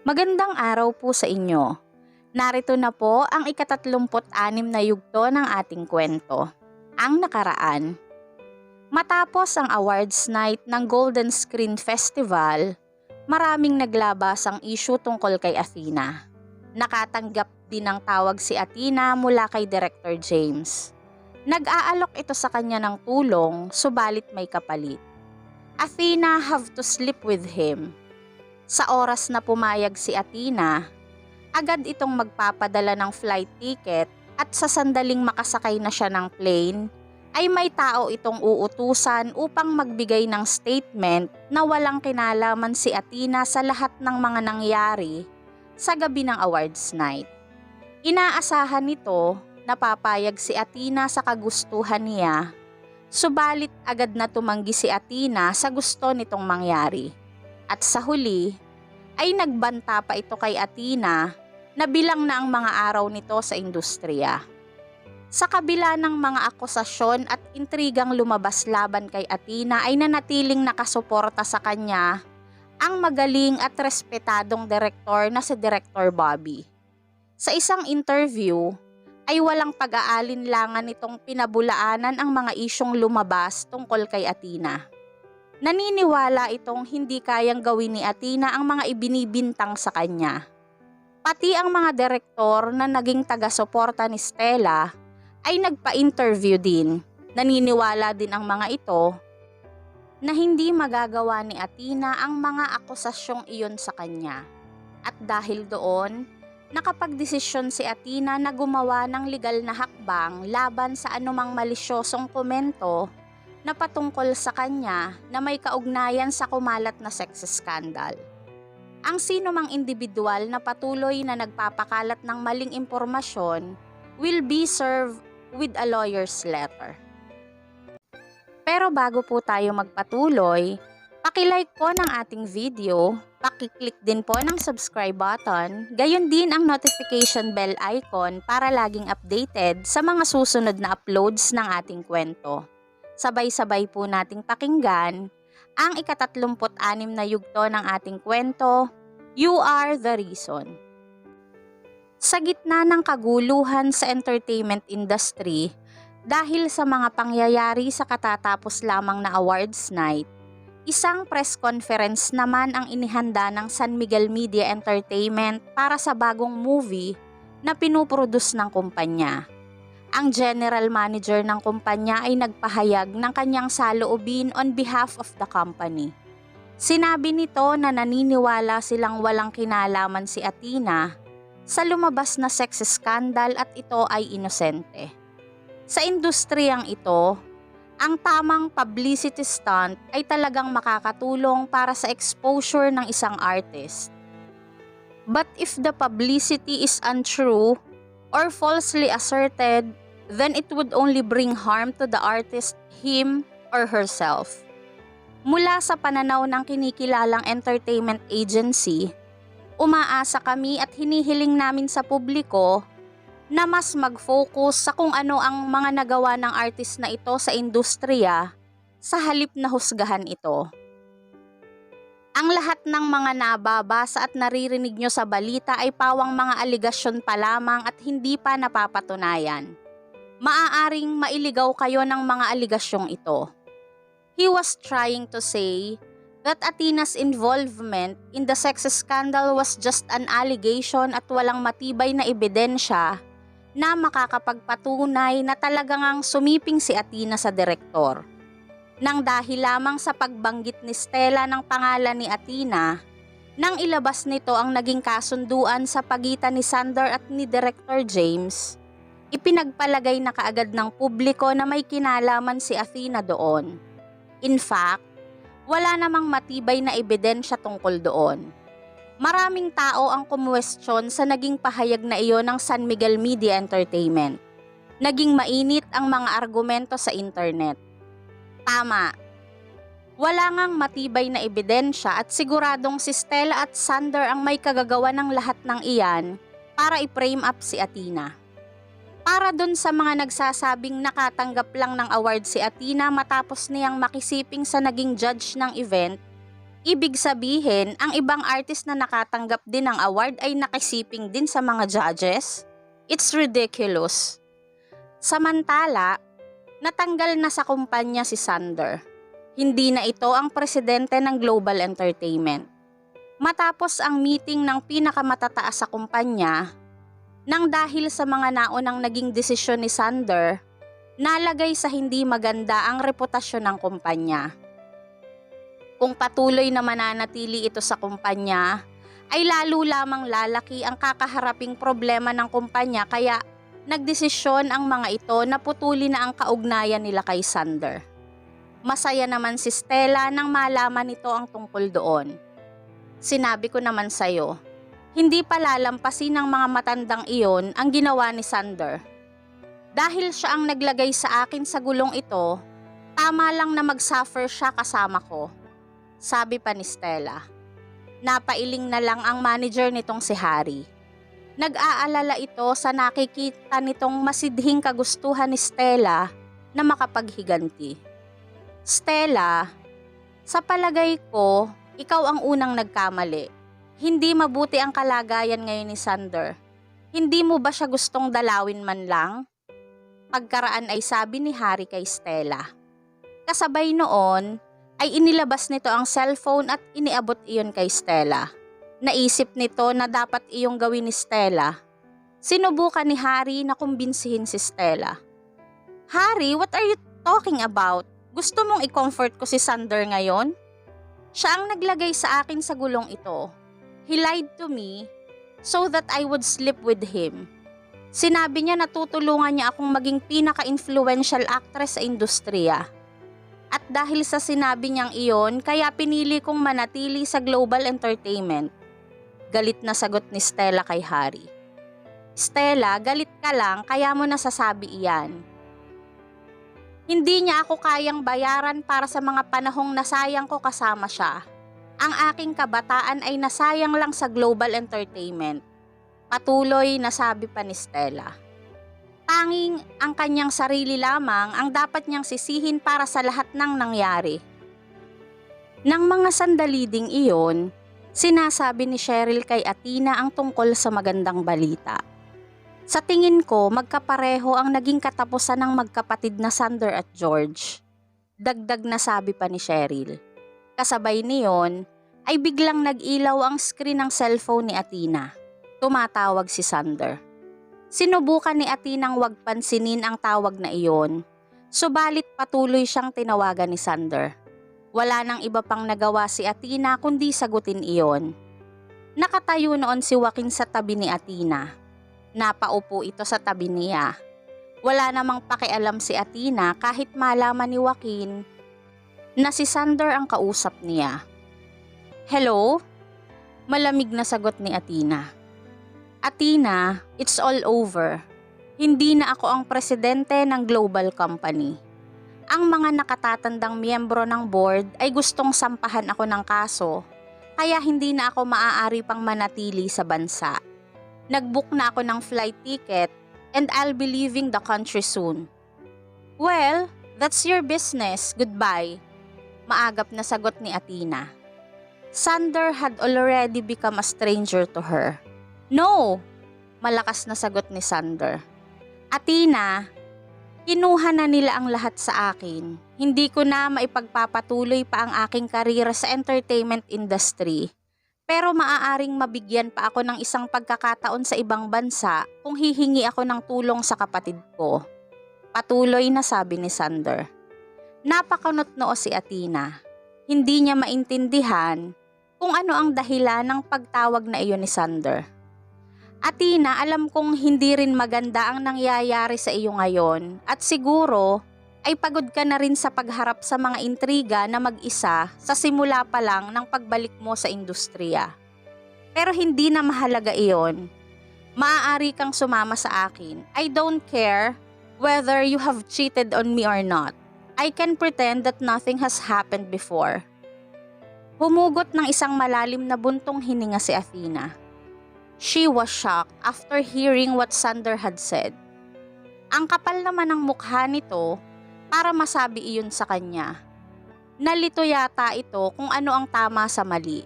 Magandang araw po sa inyo. Narito na po ang ika-36 na yugto ng ating kwento, ang nakaraan. Matapos ang awards night ng Golden Screen Festival, maraming naglabas ang issue tungkol kay Athena. Nakatanggap din ng tawag si Athena mula kay Director James. Nag-aalok ito sa kanya ng tulong, subalit may kapalit. Athena have to sleep with him. Sa oras na pumayag si Athena, agad itong magpapadala ng flight ticket at sa sandaling makasakay na siya ng plane, ay may tao itong uutusan upang magbigay ng statement na walang kinalaman si Athena sa lahat ng mga nangyari sa gabi ng awards night. Inaasahan nito na papayag si Athena sa kagustuhan niya, subalit agad na tumanggi si Athena sa gusto nitong mangyari. At sa huli, ay nagbanta pa ito kay Athena na bilang na ang mga araw nito sa industriya. Sa kabila ng mga akusasyon at intrigang lumabas laban kay Athena ay nanatiling nakasuporta sa kanya ang magaling at respetadong direktor na si Director Bobby. Sa isang interview ay walang pag-aalinlangan nitong pinabulaanan ang mga isyong lumabas tungkol kay Athena. Naniniwala itong hindi kayang gawin ni Athena ang mga ibinibintang sa kanya. Pati ang mga direktor na naging taga-suporta ni Stella ay nagpa-interview din. Naniniwala din ang mga ito na hindi magagawa ni Athena ang mga akusasyong iyon sa kanya. At dahil doon, nakapagdesisyon si Athena na gumawa ng legal na hakbang laban sa anumang malisyosong komento na patungkol sa kanya na may kaugnayan sa kumalat na sex scandal. Ang sino mang individual na patuloy na nagpapakalat ng maling impormasyon will be served with a lawyer's letter. Pero bago po tayo magpatuloy, paki-like po ng ating video, paki-click din po ng subscribe button, gayon din ang notification bell icon para laging updated sa mga susunod na uploads ng ating kwento. Sabay-sabay po nating pakinggan ang ika-36 na yugto ng ating kwento, You Are the Reason. Sa gitna ng kaguluhan sa entertainment industry dahil sa mga pangyayari sa katatapos lamang na awards night, isang press conference naman ang inihanda ng San Miguel Media Entertainment para sa bagong movie na pinuproduce ng kumpanya. Ang general manager ng kumpanya ay nagpahayag ng kanyang saloobin on behalf of the company. Sinabi nito na naniniwala silang walang kinalaman si Athena sa lumabas na sex scandal at ito ay inosente. Sa industriyang ito, ang tamang publicity stunt ay talagang makakatulong para sa exposure ng isang artist. But if the publicity is untrue or falsely asserted, then it would only bring harm to the artist, him or herself. Mula sa pananaw ng kinikilalang entertainment agency, umaasa kami at hinihiling namin sa publiko na mas mag-focus sa kung ano ang mga nagawa ng artist na ito sa industriya sa halip na husgahan ito. Ang lahat ng mga nababasa at naririnig nyo sa balita ay pawang mga aligasyon pa lamang at hindi pa napapatunayan. Maaaring mailigaw kayo ng mga aligasyong ito. He was trying to say that Athena's involvement in the sex scandal was just an allegation at walang matibay na ebidensya na makakapagpatunay na talagang sumiping si Athena sa direktor. Nang dahil lamang sa pagbanggit ni Stella ng pangalan ni Athena, nang ilabas nito ang naging kasunduan sa pagitan ni Sander at ni Director James, ipinagpalagay na kaagad ng publiko na may kinalaman si Athena doon. In fact, wala namang matibay na ebidensya tungkol doon. Maraming tao ang kumwestiyon sa naging pahayag na iyon ng San Miguel Media Entertainment. Naging mainit ang mga argumento sa internet. Tama. Wala ngang matibay na ebidensya at siguradong si Stella at Sander ang may kagagawa ng lahat ng iyan para i-frame up si Athena. Para dun sa mga nagsasabing nakatanggap lang ng award si Athena matapos niyang makisiping sa naging judge ng event, Ibig sabihin, ang ibang artist na nakatanggap din ng award ay nakisiping din sa mga judges? It's ridiculous. Samantala, natanggal na sa kumpanya si Sander. Hindi na ito ang presidente ng Global Entertainment. Matapos ang meeting ng pinakamatataas sa kumpanya, nang dahil sa mga naunang naging desisyon ni Sander, nalagay sa hindi maganda ang reputasyon ng kumpanya. Kung patuloy na mananatili ito sa kumpanya, ay lalo lamang lalaki ang kakaharaping problema ng kumpanya kaya nagdesisyon ang mga ito na putulin na ang kaugnayan nila kay Sander. Masaya naman si Stella nang malaman nito ang tungkol doon. Sinabi ko naman sa'yo, hindi pa lalampasin ng mga matandang iyon ang ginawa ni Sander. Dahil siya ang naglagay sa akin sa gulong ito, tama lang na mag-suffer siya kasama ko. Sabi pa ni Stella. Napailing na lang ang manager nitong si Harry. Nag-aalala ito sa nakikita nitong masidhing kagustuhan ni Stella na makapaghiganti. Stella, sa palagay ko, ikaw ang unang nagkamali. Hindi mabuti ang kalagayan ngayon ni Sander. Hindi mo ba siya gustong dalawin man lang? Pagkaraan ay sabi ni Harry kay Stella. Kasabay noon, ay inilabas nito ang cellphone at iniabot iyon kay Stella. Naisip nito na dapat iyong gawin ni Stella. Sinubukan ni Harry na kumbinsihin si Stella. Harry, what are you talking about? Gusto mong i-comfort ko si Sander ngayon? Siya ang naglagay sa akin sa gulong ito. He lied to me so that I would sleep with him. Sinabi niya na tutulungan niya akong maging pinaka-influential actress sa industriya. At dahil sa sinabi niyang iyon, kaya pinili kong manatili sa Global Entertainment. Galit na sagot ni Stella kay Harry. Stella, galit ka lang kaya mo nasasabi iyan. Hindi niya ako kayang bayaran para sa mga panahong nasayang ko kasama siya. Ang aking kabataan ay nasayang lang sa Global Entertainment. Patuloy na sabi pa ni Stella. Tanging ang kanyang sarili lamang ang dapat niyang sisihin para sa lahat ng nangyari. Nang mga sandali ding iyon, sinasabi ni Cheryl kay Athena ang tungkol sa magandang balita. Sa tingin ko, magkapareho ang naging katapusan ng magkapatid na Sander at George. Dagdag na sabi pa ni Cheryl. Kasabay niyon, ay biglang nag-ilaw ang screen ng cellphone ni Athena. Tumatawag si Sander. Sinubukan ni Athenang wag pansinin ang tawag na iyon, subalit patuloy siyang tinawagan ni Sander. Wala nang iba pang nagawa si Athena kundi sagutin iyon. Nakatayo noon si Joaquin sa tabi ni Athena. Napaupo ito sa tabi niya. Wala namang pakialam si Athena kahit malaman ni Joaquin na si Sander ang kausap niya. Hello? Malamig na sagot ni Athena. Athena, it's all over. Hindi na ako ang presidente ng global company. Ang mga nakatatandang miyembro ng board ay gustong sampahan ako ng kaso, kaya hindi na ako maaari pang manatili sa bansa. Nag-book na ako ng flight ticket and I'll be leaving the country soon. Well, that's your business. Goodbye. Maagap na sagot ni Athena. Sander had already become a stranger to her. No! Malakas na sagot ni Sander. Athena, kinuha na nila ang lahat sa akin. Hindi ko na maipagpapatuloy pa ang aking karera sa entertainment industry. Pero maaaring mabigyan pa ako ng isang pagkakataon sa ibang bansa kung hihingi ako ng tulong sa kapatid ko. Patuloy na sabi ni Sander. Napakunot-noo si Athena. Hindi niya maintindihan kung ano ang dahilan ng pagtawag na iyon ni Sander. Athena, alam kong hindi rin maganda ang nangyayari sa iyo ngayon at siguro ay pagod ka na rin sa pagharap sa mga intriga na mag-isa sa simula pa lang ng pagbalik mo sa industriya. Pero hindi na mahalaga iyon. Maaari kang sumama sa akin. I don't care whether you have cheated on me or not. I can pretend that nothing has happened before. Humugot ng isang malalim na buntong hininga si Athena. She was shocked after hearing what Sander had said. Ang kapal naman ng mukha nito para masabi iyon sa kanya. Nalito yata ito kung ano ang tama sa mali.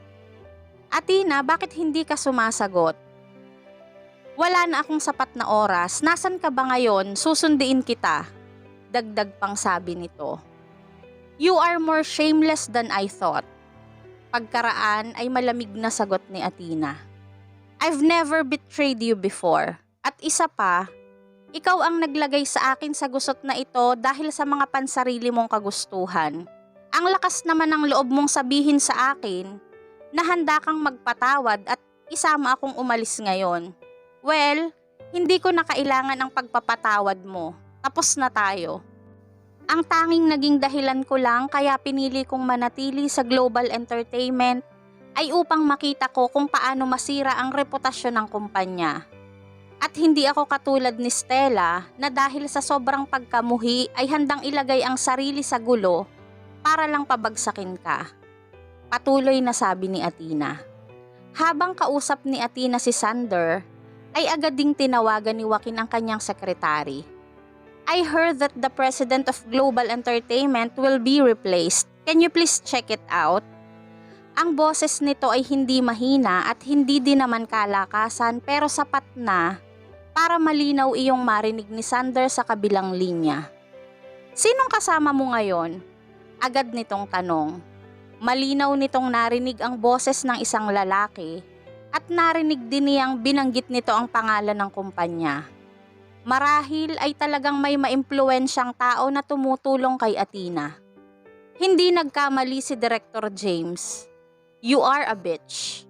Athena, bakit hindi ka sumasagot? Wala na akong sapat na oras, nasan ka ba ngayon? Susundiin kita. Dagdag pang sabi nito. You are more shameless than I thought. Pagkaraan ay malamig na sagot ni Athena. I've never betrayed you before. At isa pa, ikaw ang naglagay sa akin sa gusot na ito dahil sa mga pansarili mong kagustuhan. Ang lakas naman ng loob mong sabihin sa akin na handa kang magpatawad at isama akong umalis ngayon. Well, hindi ko na kailangan ang pagpapatawad mo. Tapos na tayo. Ang tanging naging dahilan ko lang kaya pinili kong manatili sa Global Entertainment ay upang makita ko kung paano masira ang reputasyon ng kumpanya. At hindi ako katulad ni Stella na dahil sa sobrang pagkamuhi ay handang ilagay ang sarili sa gulo para lang pabagsakin ka. Patuloy na sabi ni Athena. Habang kausap ni Athena si Sander, ay agad ding tinawagan ni Joaquin ang kanyang sekretary. I heard that the president of Global Entertainment will be replaced. Can you please check it out? Ang boses nito ay hindi mahina at hindi din naman kalakasan pero sapat na para malinaw iyong marinig ni Sander sa kabilang linya. Sinong kasama mo ngayon? Agad nitong tanong. Malinaw nitong narinig ang boses ng isang lalaki at narinig din niyang binanggit nito ang pangalan ng kumpanya. Marahil ay talagang may maimpluwensyang tao na tumutulong kay Athena. Hindi nagkamali si Director James. You are a bitch.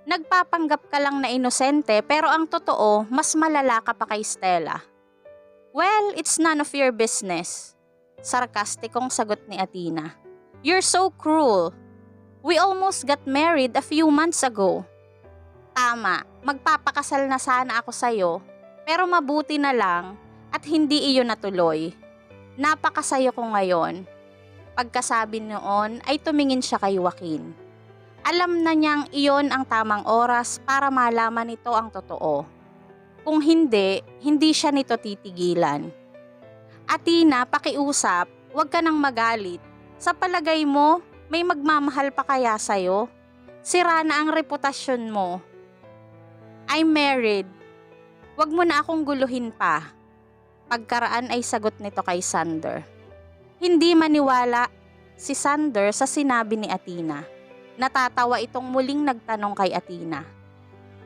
Nagpapanggap ka lang na inosente pero ang totoo, mas malala ka pa kay Stella. Well, it's none of your business. Sarkastikong sagot ni Athena. You're so cruel. We almost got married a few months ago. Tama, magpapakasal na sana ako sa'yo, pero mabuti na lang at hindi iyon natuloy. Napakasayo ko ngayon. Pagkasabi noon ay tumingin siya kay Joaquin. Alam na niyang iyon ang tamang oras para malaman nito ang totoo. Kung hindi, hindi siya nito titigilan. Athena, pakiusap, huwag ka nang magalit. Sa palagay mo, may magmamahal pa kaya sa'yo? Sira na ang reputasyon mo. I'm married. Huwag mo na akong guluhin pa. Pagkaraan ay sagot nito kay Sander. Hindi maniwala si Sander sa sinabi ni Athena. Natatawa itong muling nagtanong kay Athena.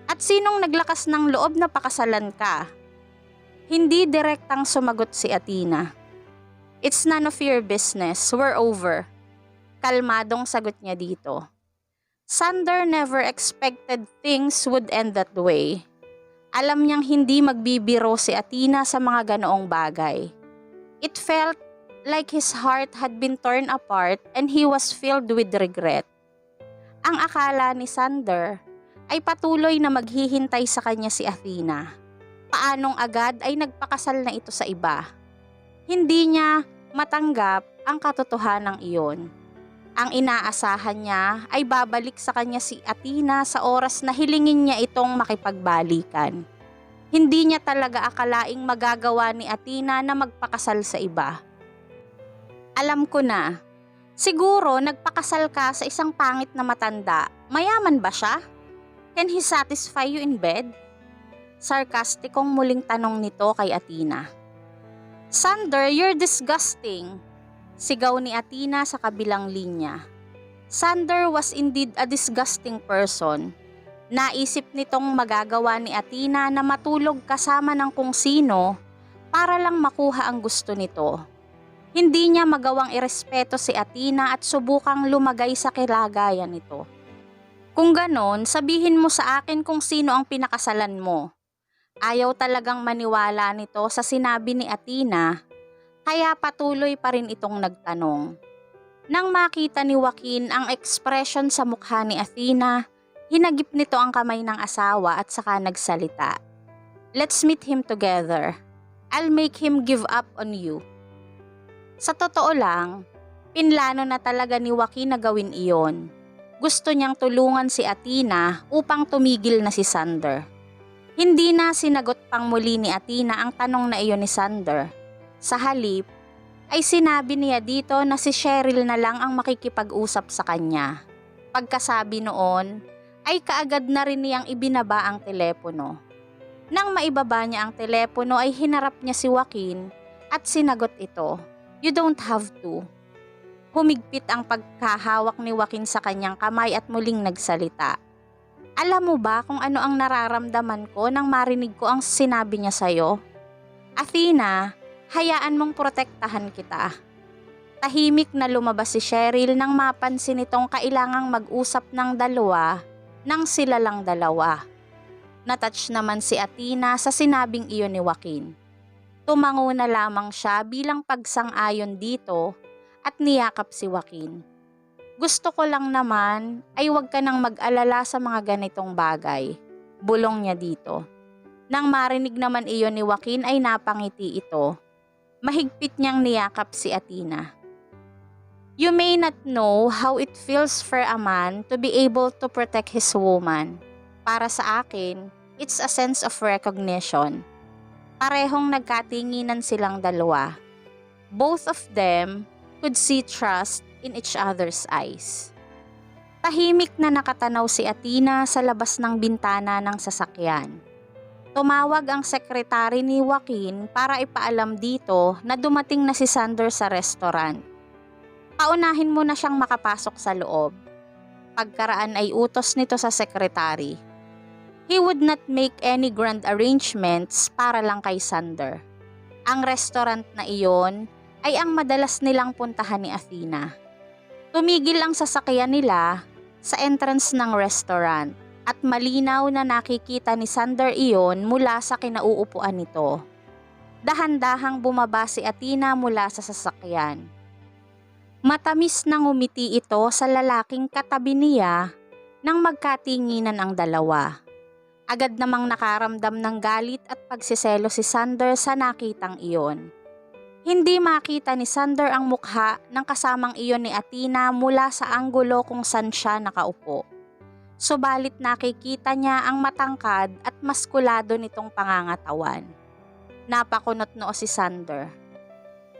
At sinong naglakas ng loob na pakasalan ka? Hindi direktang sumagot si Athena. It's none of your business. We're over. Kalmadong sagot niya dito. Sander never expected things would end that way. Alam niyang hindi magbibiro si Athena sa mga ganoong bagay. It felt like his heart had been torn apart and he was filled with regret. Ang akala ni Sander ay patuloy na maghihintay sa kanya si Athena. Paanong agad ay nagpakasal na ito sa iba. Hindi niya matanggap ang katotohanan iyon. Ang inaasahan niya ay babalik sa kanya si Athena sa oras na hilingin niya itong makipagbalikan. Hindi niya talaga akalaing magagawa ni Athena na magpakasal sa iba. Alam ko na, siguro nagpakasal ka sa isang pangit na matanda. Mayaman ba siya? Can he satisfy you in bed? Sarkastikong muling tanong nito kay Athena. Sander, you're disgusting. Sigaw ni Athena sa kabilang linya. Sander was indeed a disgusting person. Naisip nitong magagawa ni Athena na matulog kasama ng kung sino para lang makuha ang gusto nito. Hindi niya magawang irespeto si Athena at subukang lumagay sa kilagayan nito. Kung ganon, sabihin mo sa akin kung sino ang pinakasalan mo. Ayaw talagang maniwala nito sa sinabi ni Athena. Kaya patuloy pa rin itong nagtanong. Nang makita ni Joaquin ang ekspresyon sa mukha ni Athena, hinagip nito ang kamay ng asawa at saka nagsalita. Let's meet him together. I'll make him give up on you. Sa totoo lang, pinlano na talaga ni Joaquin na gawin iyon. Gusto niyang tulungan si Athena upang tumigil na si Sander. Hindi na sinagot pang muli ni Athena ang tanong na iyon ni Sander. Sa halip, ay sinabi niya dito na si Cheryl na lang ang makikipag-usap sa kanya. Pagkasabi noon, ay kaagad na rin niyang ibinaba ang telepono. Nang maibaba niya ang telepono ay hinarap niya si Joaquin at sinagot ito, "You don't have to." Humigpit ang pagkahawak ni Joaquin sa kanyang kamay at muling nagsalita. "Alam mo ba kung ano ang nararamdaman ko nang marinig ko ang sinabi niya sa'yo? Athena, hayaan mong protektahan kita." Tahimik na lumabas si Cheryl nang mapansin itong kailangang mag-usap ng dalawa nang sila lang dalawa. Natouch naman si Athena sa sinabing iyon ni Joaquin. Tumango na lamang siya bilang pagsang-ayon dito at niyakap si Joaquin. "Gusto ko lang naman ay huwag ka nang mag-alala sa mga ganitong bagay," bulong niya dito. Nang marinig naman iyon ni Joaquin ay napangiti ito. Mahigpit niyang niyakap si Athena. "You may not know how it feels for a man to be able to protect his woman. Para sa akin, it's a sense of recognition." Parehong nagkatinginan silang dalawa. Both of them could see trust in each other's eyes. Tahimik na nakatanaw si Athena sa labas ng bintana ng sasakyan. Tumawag ang sekretary ni Joaquin para ipaalam dito na dumating na si Sander sa restaurant. Paunahin mo na siyang makapasok sa loob. Pagkaraan ay utos nito sa sekretary. He would not make any grand arrangements para lang kay Sander. Ang restaurant na iyon ay ang madalas nilang puntahan ni Athena. Tumigil ang sasakyan nila sa entrance ng restaurant at malinaw na nakikita ni Sander iyon mula sa kinauupuan nito. Dahan-dahang bumaba si Athena mula sa sasakyan. Matamis na ngumiti ito sa lalaking katabi niya nang magkatinginan ang dalawa. Agad namang nakaramdam ng galit at pagsiselo si Sander sa nakitang iyon. Hindi makita ni Sander ang mukha ng kasamang iyon ni Athena mula sa anggulo kung saan siya nakaupo. Subalit nakikita niya ang matangkad at maskulado nitong pangangatawan. Napakunot noo si Sander.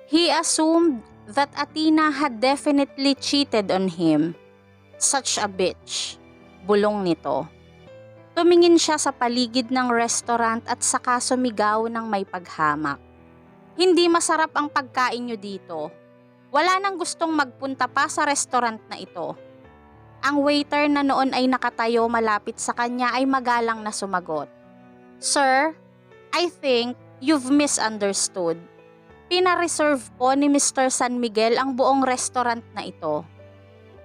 He assumed that Athena had definitely cheated on him. Such a bitch, bulong nito. Tumingin siya sa paligid ng restaurant at saka sumigaw ng may paghamak. "Hindi masarap ang pagkain niyo dito. Wala nang gustong magpunta pa sa restaurant na ito." Ang waiter na noon ay nakatayo malapit sa kanya ay magalang na sumagot. "Sir, I think you've misunderstood. Pina-reserve po ni Mr. San Miguel ang buong restaurant na ito."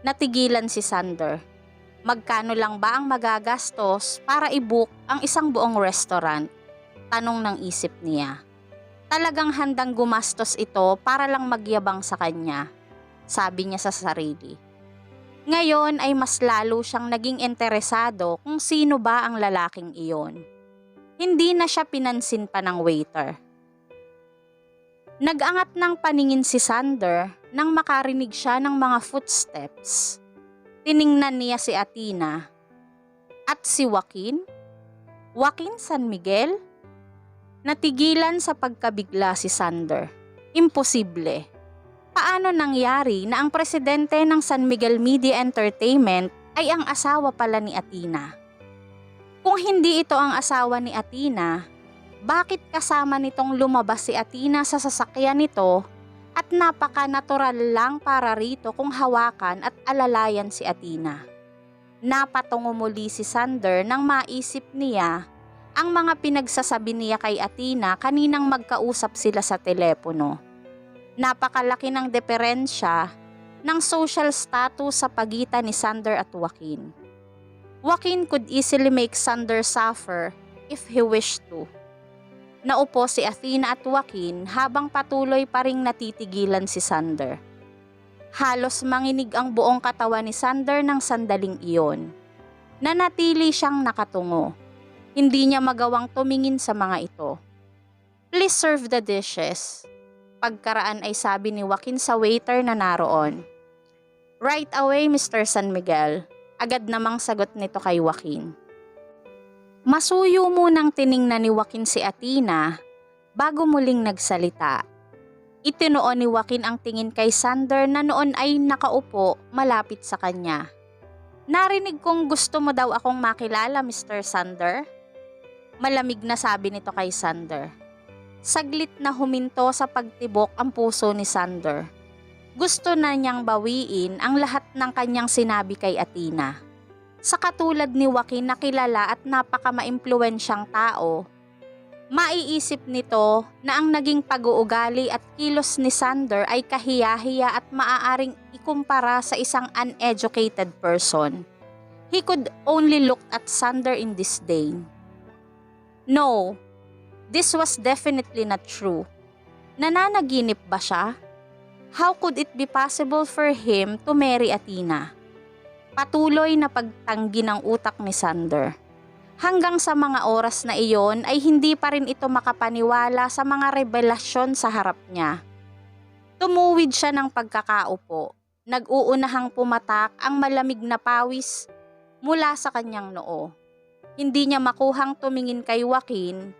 Natigilan si Sander. Magkano lang ba ang magagastos para i-book ang isang buong restaurant? Tanong ng isip niya. Talagang handang gumastos ito para lang magyabang sa kanya, sabi niya sa sarili. Ngayon ay mas lalo siyang naging interesado kung sino ba ang lalaking iyon. Hindi na siya pinansin pa ng waiter. Nag-angat ng paningin si Sander nang makarinig siya ng mga footsteps. Tiningnan niya si Athena. At si Joaquin? Joaquin San Miguel? Natigilan sa pagkabigla si Sander. Imposible. Paano nangyari na ang presidente ng San Miguel Media Entertainment ay ang asawa pala ni Athena? Kung hindi ito ang asawa ni Athena, bakit kasama nitong lumabas si Athena sa sasakyan nito at napaka-natural lang para rito kung hawakan at alalayan si Athena? Napatungo muli si Sander nang maisip niya ang mga pinagsasabi niya kay Athena kaninang magkausap sila sa telepono. Napakalaki ng diferensya ng social status sa pagitan ni Sander at Joaquin. Joaquin could easily make Sander suffer if he wished to. Naupo si Athena at Joaquin habang patuloy pa ring natitigilan si Sander. Halos manginig ang buong katawan ni Sander ng sandaling iyon. Nanatili siyang nakatungo. Hindi niya magawang tumingin sa mga ito. "Please serve the dishes." Pagkaraan ay sabi ni Joaquin sa waiter na naroon. "Right away, Mr. San Miguel." Agad namang sagot nito kay Joaquin. Masuyo munang tiningnan ni Joaquin si Athena bago muling nagsalita. Itinuon ni Joaquin ang tingin kay Sander na noon ay nakaupo malapit sa kanya. Narinig kong gusto mo daw akong makilala, Mr. Sander. Malamig na sabi nito kay Sander. Saglit na huminto sa pagtibok ang puso ni Sander. Gusto na niyang bawiin ang lahat ng kanyang sinabi kay Athena. Sa katulad ni Joaquin na kilala at napaka-maimpluwensyang tao, maiisip nito na ang naging pag-uugali at kilos ni Sander ay kahiya-hiya at maaaring ikumpara sa isang uneducated person. He could only look at Sander in disdain. No, this was definitely not true. Nananaginip ba siya? How could it be possible for him to marry Athena? Patuloy na pagtanggi ng utak ni Sander. Hanggang sa mga oras na iyon ay hindi pa rin ito makapaniwala sa mga revelasyon sa harap niya. Tumuwid siya ng pagkakaupo. Nag-uunahang pumatak ang malamig na pawis mula sa kanyang noo. Hindi niya makuhang tumingin kay Joaquin,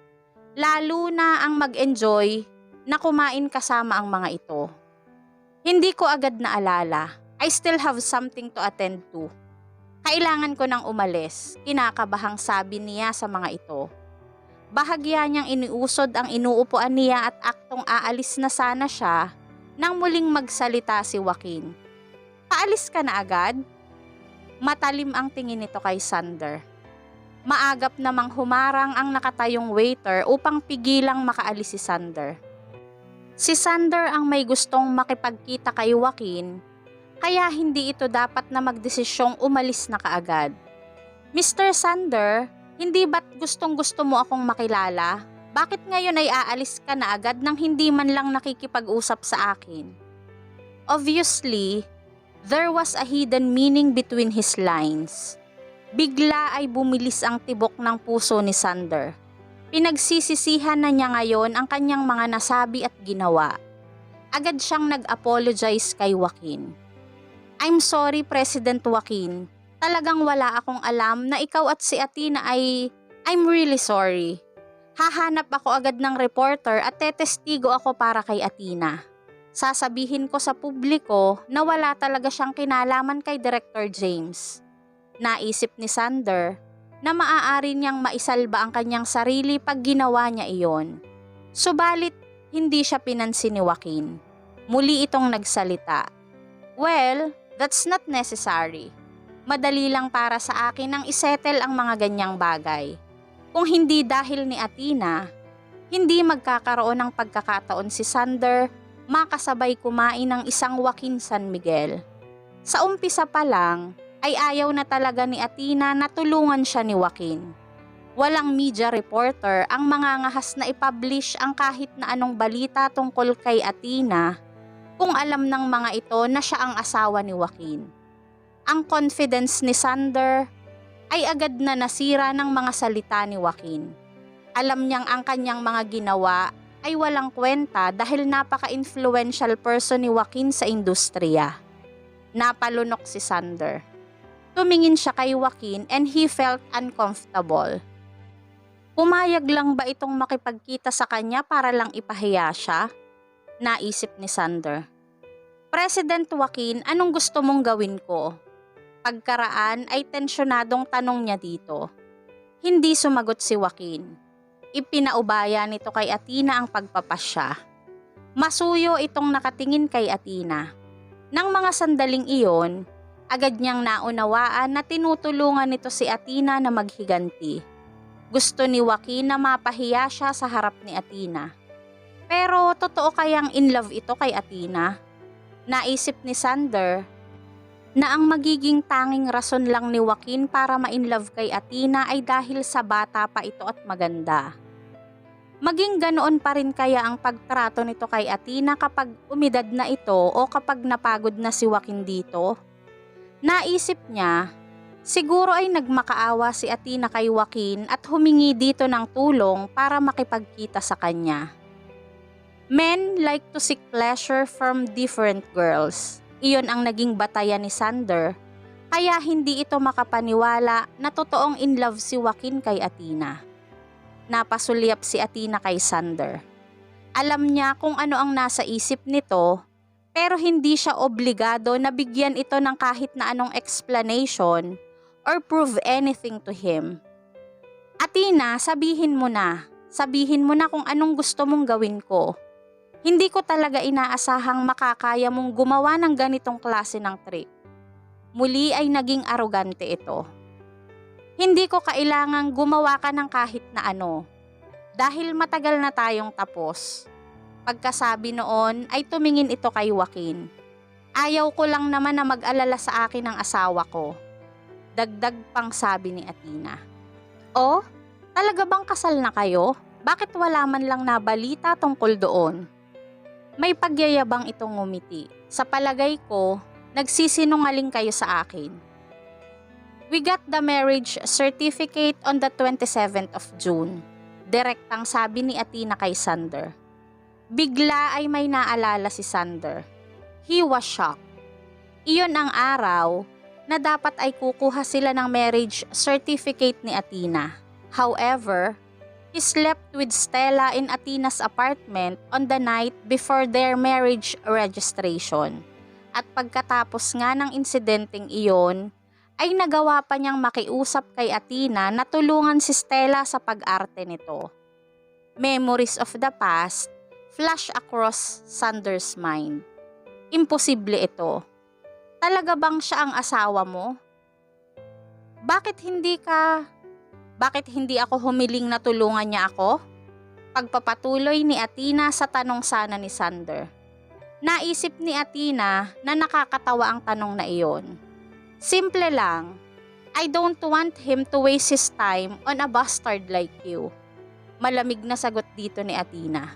lalo na ang mag-enjoy na kumain kasama ang mga ito. Hindi ko agad naalala. I still have something to attend to. Kailangan ko nang umalis, kinakabahang sabi niya sa mga ito. Bahagya niyang iniusod ang inuupuan niya at aktong aalis na sana siya nang muling magsalita si Joaquin. Paalis ka na agad? Matalim ang tingin nito kay Sander. Maagap namang humarang ang nakatayong waiter upang pigilang makaalis si Sander. Si Sander ang may gustong makipagkita kay Joaquin, kaya hindi ito dapat na magdesisyong umalis na kaagad. Mr. Sander, hindi ba't gustong-gusto mo akong makilala? Bakit ngayon ay aalis ka na agad nang hindi man lang nakikipag-usap sa akin? Obviously, there was a hidden meaning between his lines. Bigla ay bumilis ang tibok ng puso ni Sander. Pinagsisisihan na niya ngayon ang kanyang mga nasabi at ginawa. Agad siyang nag-apologize kay Joaquin. I'm sorry, President Joaquin. Talagang wala akong alam na ikaw at si Athena ay... I'm really sorry. Hahanap ako agad ng reporter at tetestigo ako para kay Athena. Sasabihin ko sa publiko na wala talaga siyang kinalaman kay Director James. Naisip ni Sander na maaari niyang maisalba ang kanyang sarili pag ginawa niya iyon. Subalit, hindi siya pinansin ni Joaquin. Muli itong nagsalita. Well, that's not necessary. Madali lang para sa akin ang isettle ang mga ganyang bagay. Kung hindi dahil ni Athena, hindi magkakaroon ng pagkakataon si Sander makasabay kumain ng isang Joaquin San Miguel. Sa umpisa pa lang, ay ayaw na talaga ni Athena na tulungan siya ni Joaquin. Walang media reporter ang mangangahas na i-publish ang kahit na anong balita tungkol kay Athena kung alam ng mga ito na siya ang asawa ni Joaquin. Ang confidence ni Sander ay agad na nasira ng mga salita ni Joaquin. Alam niyang ang kanyang mga ginawa ay walang kwenta dahil napaka-influential person ni Joaquin sa industriya. Napalunok si Sander. Tumingin siya kay Joaquin and he felt uncomfortable. Pumayag lang ba itong makipagkita sa kanya para lang ipahiya siya? Naisip ni Sander. President Joaquin, anong gusto mong gawin ko? Pagkaraan ay tensyonadong tanong niya dito. Hindi sumagot si Joaquin. Ipinaubaya nito kay Athena ang pagpapasya. Masuyo itong nakatingin kay Athena. Nang mga sandaling iyon, agad niyang naunawaan na tinutulungan nito si Athena na maghiganti. Gusto ni Joaquin na mapahiya siya sa harap ni Athena. Pero totoo kayang in love ito kay Athena? Naisip ni Sander na ang magiging tanging rason lang ni Joaquin para ma-inlove kay Athena ay dahil sa bata pa ito at maganda. Maging ganoon pa rin kaya ang pagtrato nito kay Athena kapag umidad na ito o kapag napagod na si Joaquin dito? Naisip niya, siguro ay nagmakaawa si Athena kay Joaquin at humingi dito ng tulong para makipagkita sa kanya. Men like to seek pleasure from different girls. Iyon ang naging batayan ni Sander, kaya hindi ito makapaniwala na totoong in love si Joaquin kay Athena. Napasulyap si Athena kay Sander. Alam niya kung ano ang nasa isip nito, pero hindi siya obligado na bigyan ito ng kahit na anong explanation or prove anything to him. Athena, sabihin mo na. Sabihin mo na kung anong gusto mong gawin ko. Hindi ko talaga inaasahang makakaya mong gumawa ng ganitong klase ng trick. Muli ay naging arogante ito. Hindi ko kailangang gumawa ka ng kahit na ano. Dahil matagal na tayong tapos. Pagkasabi noon ay tumingin ito kay Joaquin. Ayaw ko lang naman na mag-alala sa akin ng asawa ko. Dagdag pang sabi ni Athena. Oh, talaga bang kasal na kayo? Bakit wala man lang nabalita tungkol doon? May pagyayabang itong ngumiti. Sa palagay ko, nagsisinungaling kayo sa akin. We got the marriage certificate on the 27th of June. Direktang sabi ni Athena kay Sander. Bigla ay may naalala si Sander. He was shocked. Iyon ang araw na dapat ay kukuha sila ng marriage certificate ni Athena. However, he slept with Stella in Athena's apartment on the night before their marriage registration. At pagkatapos nga ng insidenteng iyon, ay nagawa pa niyang makiusap kay Athena na tulungan si Stella sa pag-arte nito. Memories of the past flash across Sander's mind. Imposible ito. Talaga bang siya ang asawa mo? Bakit hindi ako humiling na tulungan niya ako? Pagpapatuloy ni Athena sa tanong sana ni Sander. Naisip ni Athena na nakakatawa ang tanong na iyon. Simple lang, I don't want him to waste his time on a bastard like you. Malamig na sagot dito ni Athena.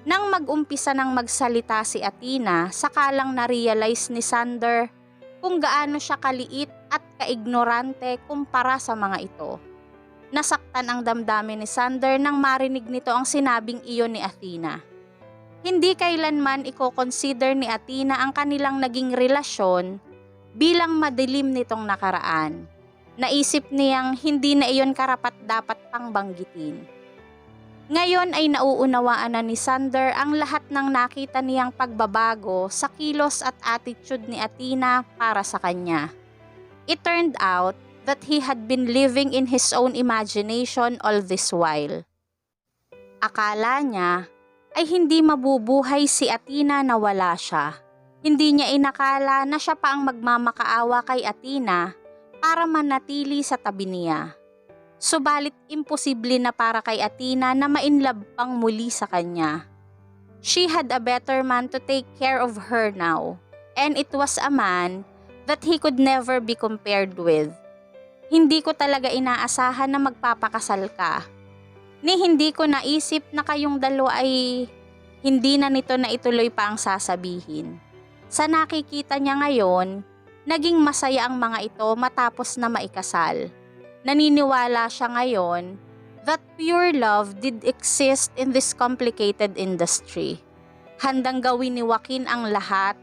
Nang mag-umpisa ng magsalita si Athena, saka lang na-realize ni Sander kung gaano siya kaliit at kaignorante kumpara sa mga ito. Nasaktan ang damdamin ni Sander nang marinig nito ang sinabing iyon ni Athena. Hindi kailanman iko-consider ni Athena ang kanilang naging relasyon bilang madilim nitong nakaraan. Naisip niyang hindi na iyon karapat-dapat pang banggitin. Ngayon ay nauunawaan na ni Sander ang lahat ng nakita niyang pagbabago sa kilos at attitude ni Athena para sa kanya. It turned out that he had been living in his own imagination all this while. Akala niya ay hindi mabubuhay si Athena na wala siya. Hindi niya inakala na siya pa ang magmamakaawa kay Athena para manatili sa tabi niya. Subalit imposible na para kay Athena na mainlove pang muli sa kanya. She had a better man to take care of her now, and it was a man that he could never be compared with. Hindi ko talaga inaasahan na magpapakasal ka. Hindi ko naisip na kayong dalawa ay hindi na nito na ituloy pa ang sasabihin. Sa nakikita niya ngayon, naging masaya ang mga ito matapos na maikasal. Naniniwala siya ngayon that pure love did exist in this complicated industry. Handang gawin ni Joaquin ang lahat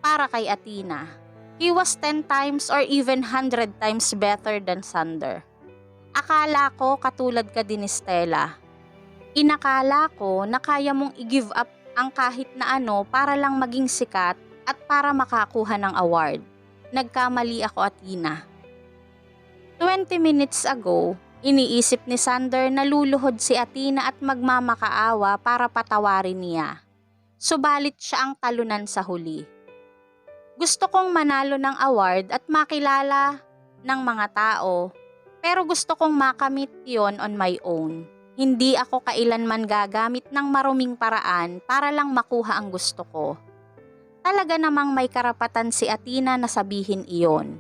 para kay Athena. He was 10 times or even 100 times better than Sander. Akala ko katulad ka din ni Stella. Inakala ko na kaya mong i-give up ang kahit na ano para lang maging sikat at para makakuha ng award. Nagkamali ako, Athena. 20 minutes ago, iniisip ni Sander na luluhod si Athena at magmamakaawa para patawarin niya. Subalit siya ang talunan sa huli. Gusto kong manalo ng award at makilala ng mga tao, pero gusto kong makamit yon on my own. Hindi ako kailanman gagamit ng maruming paraan para lang makuha ang gusto ko. Talaga namang may karapatan si Athena na sabihin iyon.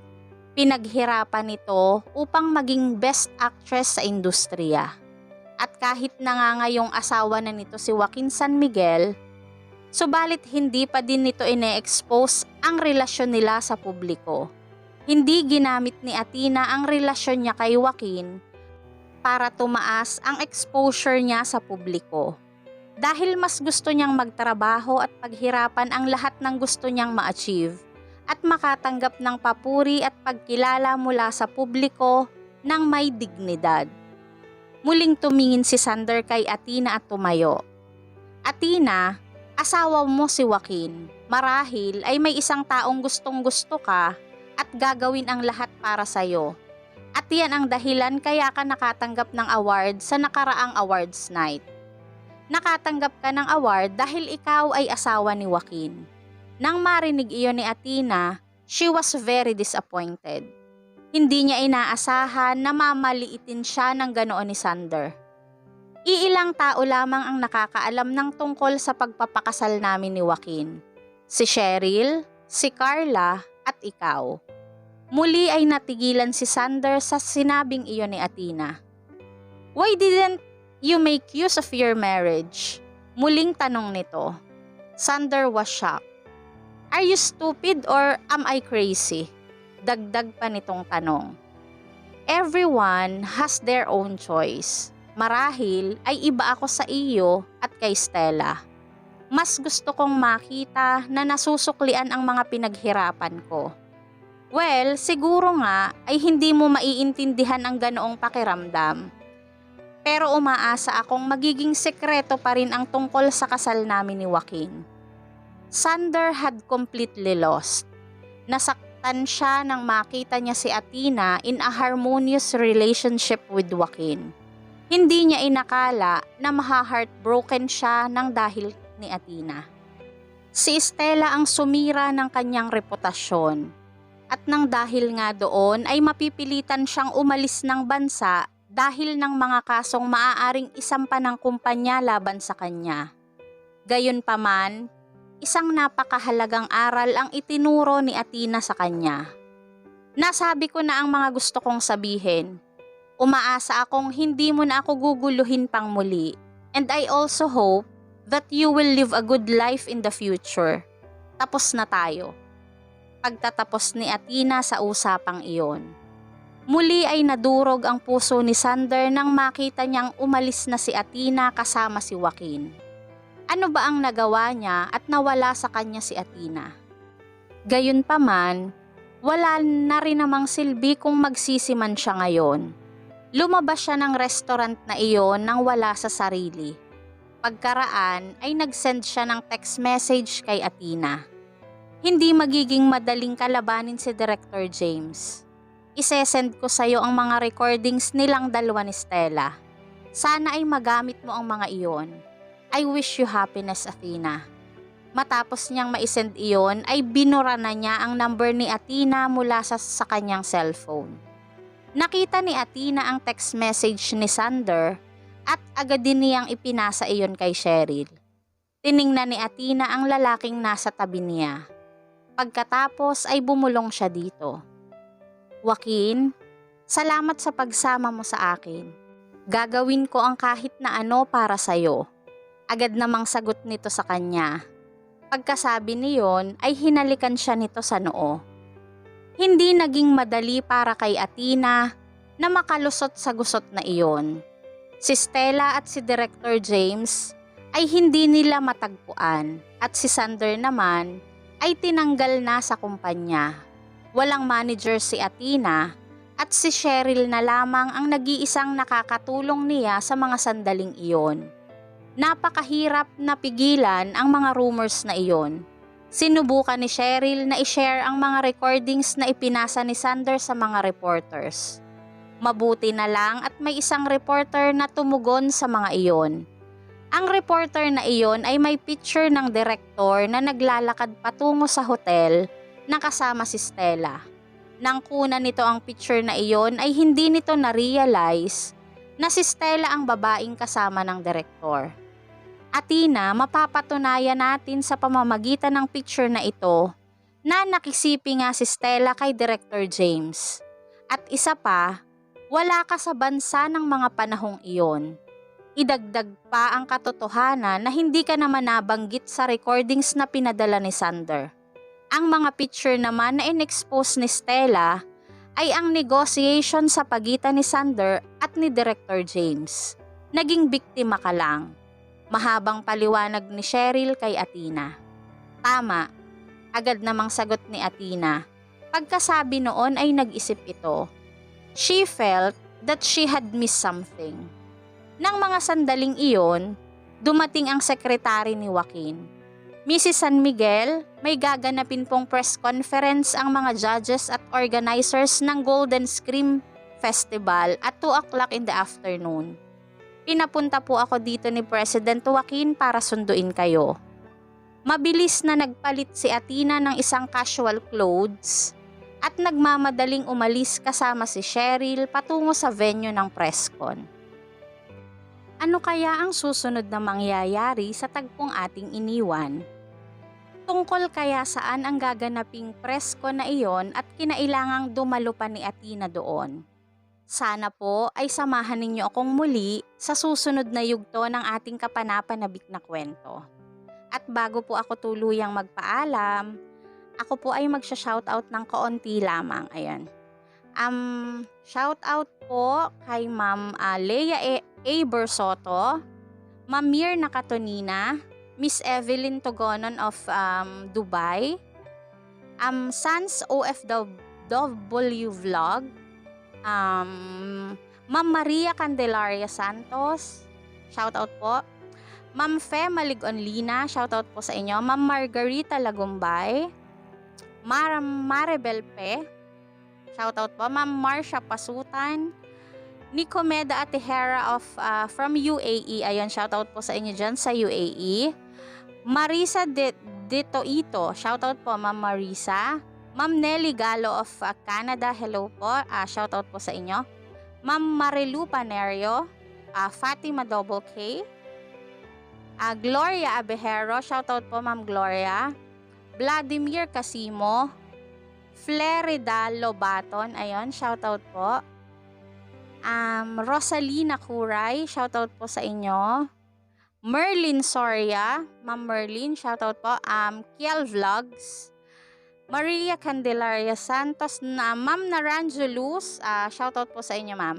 Pinaghirapan nito upang maging best actress sa industriya. At kahit na nga ngayong asawa na nito si Joaquin San Miguel, subalit hindi pa din nito ine-expose ang relasyon nila sa publiko. Hindi ginamit ni Athena ang relasyon niya kay Joaquin para tumaas ang exposure niya sa publiko. Dahil mas gusto niyang magtrabaho at paghirapan ang lahat ng gusto niyang ma-achieve at makatanggap ng papuri at pagkilala mula sa publiko ng may dignidad. Muling tumingin si Sander kay Athena at tumayo. Athena, asawa mo si Joaquin. Marahil ay may isang taong gustong-gusto ka at gagawin ang lahat para sa'yo. At yan ang dahilan kaya ka nakatanggap ng award sa nakaraang awards night. Nakatanggap ka ng award dahil ikaw ay asawa ni Joaquin. Nang marinig iyon ni Athena, she was very disappointed. Hindi niya inaasahan na mamaliitin siya ng ganoon ni Sander. Iilang tao lamang ang nakakaalam ng tungkol sa pagpapakasal namin ni Joaquin. Si Cheryl, si Carla, at ikaw. Muli ay natigilan si Sander sa sinabing iyon ni Athena. Why didn't you make use of your marriage? Muling tanong nito. Sander was shocked. Are you stupid or am I crazy? Dagdag pa nitong tanong. Everyone has their own choice. Marahil ay iba ako sa iyo at kay Stella. Mas gusto kong makita na nasusuklian ang mga pinaghirapan ko. Well, siguro nga ay hindi mo maiintindihan ang ganoong pakiramdam. Pero umaasa akong magiging sekreto pa rin ang tungkol sa kasal namin ni Joaquin. Sander had completely lost. Nasaktan siya nang makita niya si Athena in a harmonious relationship with Joaquin. Hindi niya inakala na maha-heartbroken siya nang dahil ni Athena. Si Stella ang sumira ng kanyang reputasyon at nang dahil nga doon ay mapipilitan siyang umalis ng bansa dahil ng mga kasong maaaring isampa ng kumpanya laban sa kanya. Gayunpaman, isang napakahalagang aral ang itinuro ni Athena sa kanya. Nasabi ko na ang mga gusto kong sabihin. Umaasa akong hindi mo na ako guguluhin pang muli, and I also hope that you will live a good life in the future. Tapos na tayo. Pagtatapos ni Athena sa usapang iyon. Muli ay nadurog ang puso ni Sander nang makita niyang umalis na si Athena kasama si Joaquin. Ano ba ang nagawa niya at nawala sa kanya si Athena? Gayunpaman, wala na rin namang silbi kung magsisiman siya ngayon. Lumabas siya ng restaurant na iyon nang wala sa sarili. Pagkaraan ay nag-send siya ng text message kay Athena. Hindi magiging madaling kalabanin si Director James. Isesend ko sa iyo ang mga recordings nilang dalawa ni Stella. Sana ay magamit mo ang mga iyon. I wish you happiness, Athena. Matapos niyang maisend iyon ay binura na niya ang number ni Athena mula sa kanyang cellphone. Nakita ni Athena ang text message ni Sander at agad din niyang ipinasa iyon kay Cheryl. Tiningnan ni Athena ang lalaking nasa tabi niya. Pagkatapos ay bumulong siya dito. Joaquin, salamat sa pagsama mo sa akin. Gagawin ko ang kahit na ano para sa'yo. Agad namang sagot nito sa kanya. Pagkasabi niyon ay hinalikan siya nito sa noo. Hindi naging madali para kay Athena na makalusot sa gusot na iyon. Si Stella at si Director James ay hindi nila matagpuan at si Sander naman ay tinanggal na sa kumpanya. Walang manager si Athena at si Cheryl na lamang ang nag-iisang nakakatulong niya sa mga sandaling iyon. Napakahirap na pigilan ang mga rumors na iyon. Sinubukan ni Cheryl na i-share ang mga recordings na ipinasa ni Sander sa mga reporters. Mabuti na lang at may isang reporter na tumugon sa mga iyon. Ang reporter na iyon ay may picture ng direktor na naglalakad patungo sa hotel na kasama si Stella. Nang kuna nito ang picture na iyon ay hindi nito na-realize na si Stella ang babaeng kasama ng direktor. Athena, mapapatunayan natin sa pamamagitan ng picture na ito na nakisipi nga si Stella kay Director James. At isa pa, wala ka sa bansa ng mga panahong iyon. Idagdag pa ang katotohanan na hindi ka naman nabanggit sa recordings na pinadala ni Sander. Ang mga picture naman na in-expose ni Stella ay ang negotiation sa pagitan ni Sander at ni Director James. Naging biktima ka lang. Mahabang paliwanag ni Cheryl kay Athena. Tama, agad namang sagot ni Athena. Pagkasabi noon ay nag-isip ito. She felt that she had missed something. Nang mga sandaling iyon, dumating ang sekretary ni Joaquin. Mrs. San Miguel, may gaganapin pong press conference ang mga judges at organizers ng Golden Scream Festival at 2 o'clock in the afternoon. Pinapunta po ako dito ni President Joaquin para sunduin kayo. Mabilis na nagpalit si Athena ng isang casual clothes at nagmamadaling umalis kasama si Cheryl patungo sa venue ng presscon. Ano kaya ang susunod na mangyayari sa tagpong ating iniwan? Tungkol kaya saan ang gaganaping presscon na iyon at kinailangang dumalo pa ni Athena doon? Sana po ay samahan ninyo akong muli sa susunod na yugto ng ating kapanapanabik na kwento. At bago po ako tuluyang magpaalam, ako po ay magsha-shoutout ng kaunti lamang. Ayan. Shoutout po kay Ma'am Leia A. Bersoto, Ma'am Mirna Catonina, Miss Evelyn Togonon of Dubai, Sans OFW Vlog, Ma'am Maria Candelaria Santos, shoutout po. Ma'am Fe Maligonlina, shoutout po sa inyo. Ma'am Margarita Lagumbay, Maribel Pe, shoutout po. Ma'am Marcia Pasutan, Nicomeda Atihera of from UAE, ayun, shoutout po sa inyo dyan sa UAE. Marisa Detoito, shoutout po Ma'am Marisa. Ma'am Nelly Galo of Canada, hello po, shoutout po sa inyo. Ma'am Marilu Panerio, Fatima Double K, Gloria Abejero, shoutout po Ma'am Gloria. Vladimir Casimo, Flerida Lobaton, ayun, shoutout po. Rosalina Kuray, shoutout po sa inyo. Merlin Soria, Ma'am Merlin, shoutout po. Kiel Vlogs, Maria Candelaria Santos, Ma'am Naranjulus, shoutout po sa inyo, Ma'am.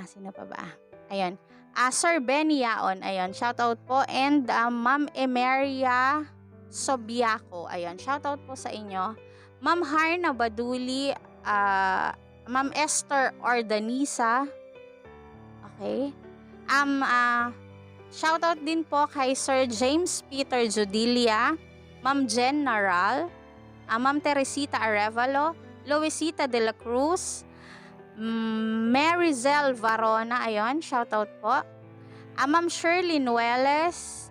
Sino pa ba? Ayun. Sir Benny Yaon, ayun, shoutout po. And Ma'am Emeria Sobiaco, ayun, shoutout po sa inyo. Ma'am Harna Baduli, Ma'am Esther Ordanisa. Okay. Shoutout din po kay Sir James Peter Judilia, Ma'am Jen Naral, Ma'am Teresita Arevalo, Luisita de la Cruz, Maryzel Varona, ayun, shoutout po. Ma'am Shirley Nueles,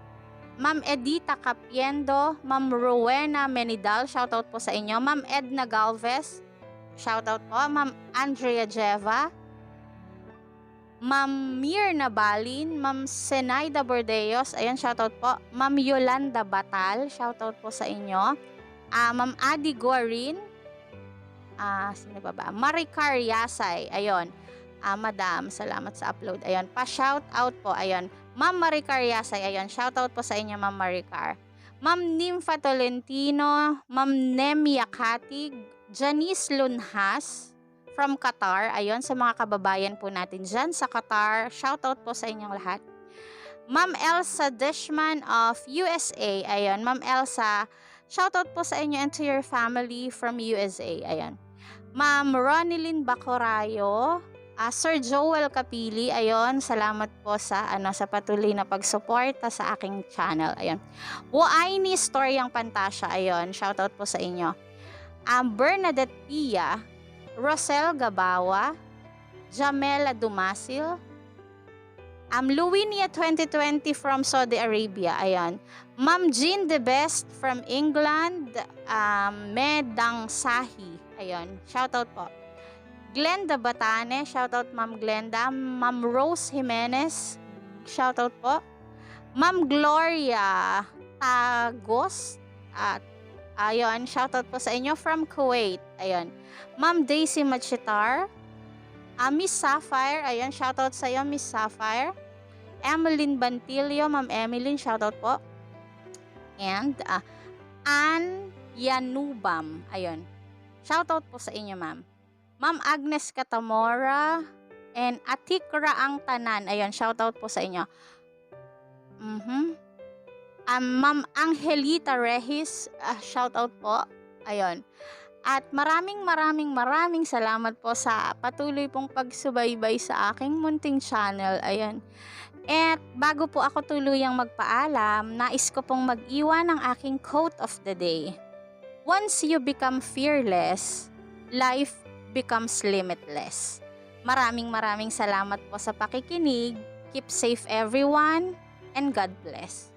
Ma'am Edita Capiendo, Ma'am Rowena Menidal, shoutout po sa inyo. Ma'am Edna Galvez, shoutout po. Ma'am Andrea Jeva, Ma'am Mirna Balin, Ma'am Senaida Bordeos, ayan, shoutout po. Ma'am Yolanda Batal, shoutout po sa inyo. Ma'am Adi Gorin, sino ba? Maricar Yasay, ayun. Madam, salamat sa upload. Ayun, pa-shoutout po, ayun. Ma'am Maricar Yasay, ayun, shoutout po sa inyo, Ma'am Maricar. Ma'am Nympha Tolentino, Ma'am Nemia Katig, Janice Lunhas from Qatar, ayun, sa mga kababayan po natin dyan sa Qatar, shoutout po sa inyong lahat. Ma'am Elsa Dishman of USA, ayun, Ma'am Elsa, shoutout po sa inyo and to your family from USA, ayun. Ma'am Ronilyn Bacorayo, Sir Joel Kapili, ayun, salamat po sa sa patuloy na pagsuporta sa aking channel, ayun. Buayni Storyang Pantasya, ayun, shoutout po sa inyo. Bernadette Pia, Rosel Gabawa, Jamela Dumasil, Luwinia 2020 from Saudi Arabia, ayan. Ma'am Jean the Best from England, Medang Sahi, ayun, shoutout po. Glenda Batane, shoutout Ma'am Glenda. Ma'am Rose Jimenez, shoutout po. Ma'am Gloria Tagos, ayun, shoutout po sa inyo from Kuwait, ayun. Ma'am Daisy Machitar, Miss Sapphire, ayun, shoutout sa iyo, Miss Sapphire. Emeline Bantilio, Ma'am Emeline, shoutout po. And Ann Yanubam, ayun, shoutout po sa inyo, Ma'am. Ma'am Agnes Catamora and Atikra ang Tanan, ayun, shoutout po sa inyo. Ma'am Angelita Rehis, shoutout po, ayun. At maraming salamat po sa patuloy pong pagsubaybay sa aking munting channel, ayun. At bago po ako tuluyang magpaalam, nais ko pong mag-iwan ng aking quote of the day. Once you become fearless, life becomes limitless. Maraming salamat po sa pakikinig. Keep safe everyone, and God bless.